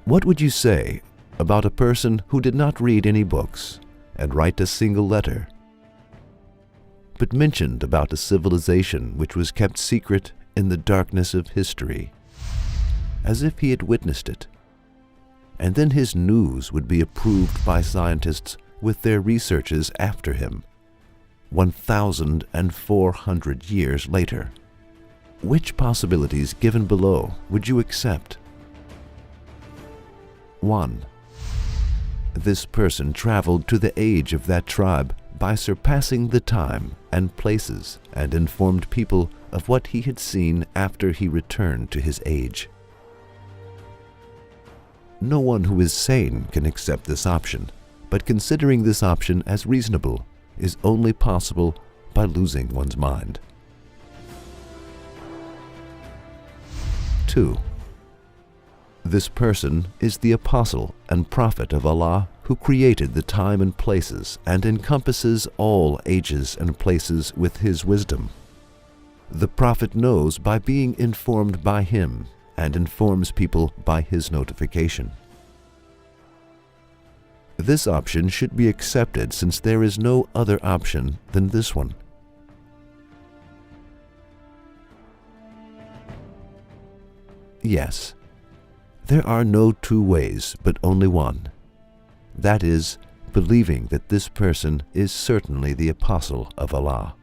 What would you say about a person who did not read any books and write a single letter, but mentioned about a civilization which was kept secret in the darkness of history, as if he had witnessed it, and then his news would be approved by scientists with their researches after him, 1,400 years later? Which possibilities given below would you accept? 1. This person traveled to the age of that tribe by surpassing the time and places and informed people of what he had seen after he returned to his age. No one who is sane can accept this option, but considering this option as reasonable is only possible by losing one's mind. 2. This person is the apostle and prophet of Allah who created the time and places and encompasses all ages and places with his wisdom. The prophet knows by being informed by him and informs people by his notification. This option should be accepted since there is no other option than this one. Yes, there are no two ways, but only one. That is, believing that this person is certainly the apostle of Allah.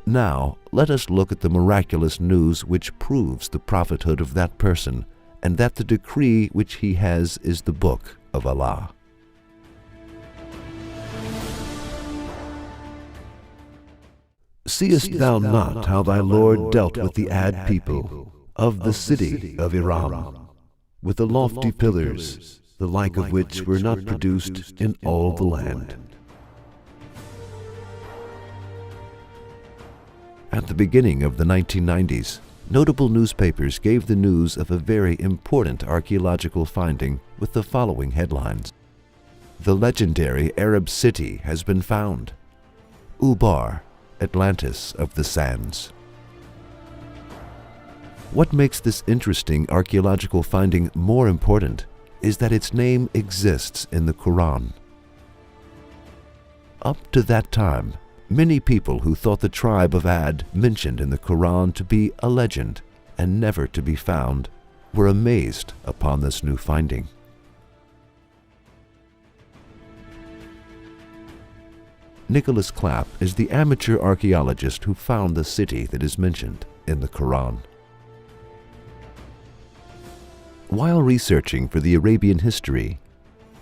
Now, let us look at the miraculous news which proves the prophethood of that person and that the decree which he has is the book of Allah. Seest thou not how thy Lord dealt with the Ad people of the city of IRAM, with the lofty pillars, the like of which were not produced in all the land? At the beginning of the 1990s, notable newspapers gave the news of a very important archaeological finding with the following headlines: The legendary Arab city has been found. Ubar, Atlantis of the sands. What makes this interesting archaeological finding more important is that its name exists in the Qur'an. Up to that time, many people who thought the tribe of Ad mentioned in the Qur'an to be a legend and never to be found were amazed upon this new finding. Nicholas Clapp is the amateur archaeologist who found the city that is mentioned in the Qur'an. While researching for the Arabian history,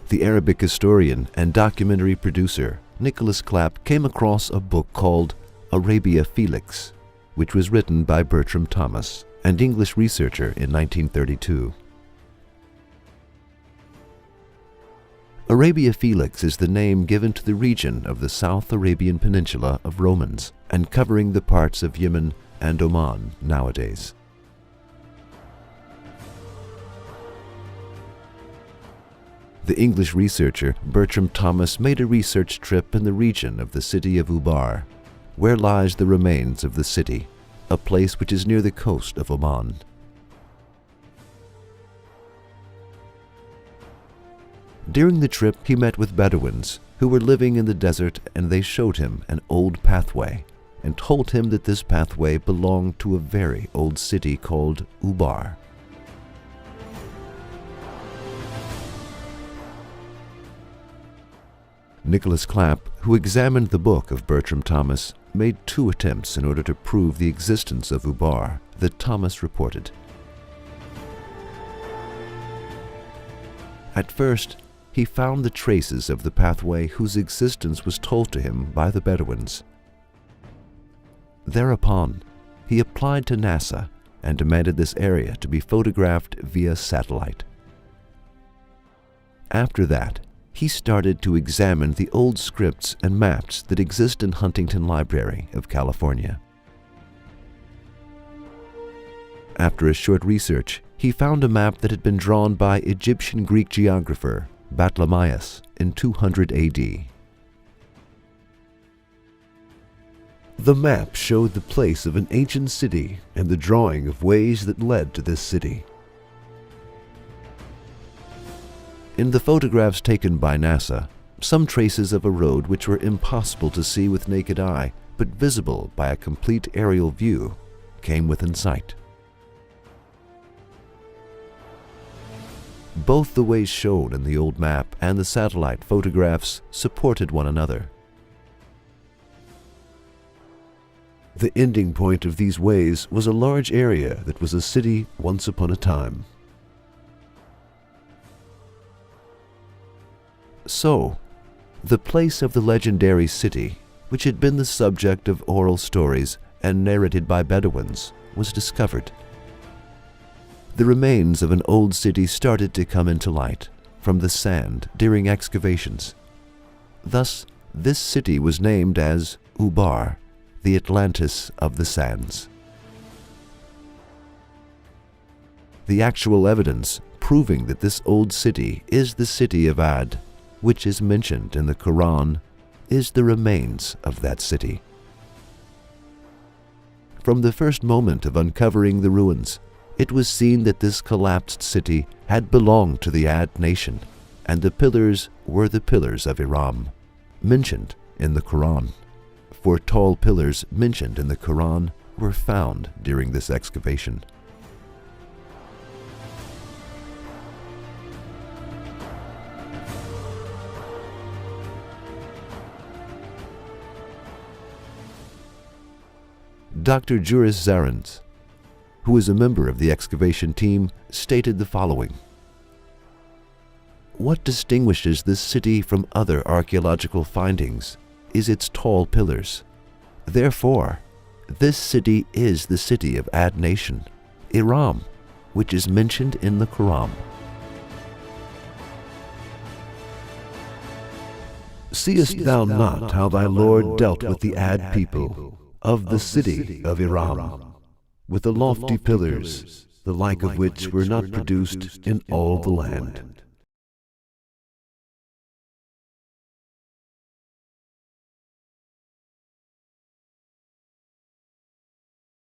the Arabic historian and documentary producer Nicholas Clapp came across a book called Arabia Felix, which was written by Bertram Thomas, an English researcher in 1932. Arabia Felix is the name given to the region of the South Arabian Peninsula of Romans and covering the parts of Yemen and Oman nowadays. The English researcher Bertram Thomas made a research trip in the region of the city of Ubar, where lies the remains of the city, a place which is near the coast of Oman. During the trip, he met with Bedouins who were living in the desert, and they showed him an old pathway and told him that this pathway belonged to a very old city called Ubar. Nicholas Clapp, who examined the book of Bertram Thomas, made 2 attempts in order to prove the existence of Ubar that Thomas reported. At first, he found the traces of the pathway whose existence was told to him by the Bedouins. Thereupon, he applied to NASA and demanded this area to be photographed via satellite. After that, he started to examine the old scripts and maps that exist in Huntington Library of California. After a short research, he found a map that had been drawn by Egyptian Greek geographer Ptolemaeus in 200 AD. The map showed the place of an ancient city and the drawing of ways that led to this city. In the photographs taken by NASA, some traces of a road which were impossible to see with naked eye, but visible by a complete aerial view, came within sight. Both the ways shown in the old map and the satellite photographs supported one another. The ending point of these ways was a large area that was a city once upon a time. So, the place of the legendary city, which had been the subject of oral stories and narrated by Bedouins, was discovered. The remains of an old city started to come into light from the sand during excavations. Thus, this city was named as Ubar, the Atlantis of the sands. The actual evidence proving that this old city is the city of Ad, which is mentioned in the Qur'an, is the remains of that city. From the first moment of uncovering the ruins, it was seen that this collapsed city had belonged to the Ad nation, and the pillars were the pillars of IRAM, mentioned in the Qur'an. For tall pillars mentioned in the Qur'an were found during this excavation. Dr. Juris Zarans, who is a member of the excavation team, stated the following: "What distinguishes this city from other archaeological findings is its tall pillars. Therefore, this city is the city of Ad nation, IRAM, which is mentioned in the Qur'an." Seest thou not how thy Lord dealt with the Ad people of the city of IRAM, with the lofty pillars, the like of which were not produced in all the land?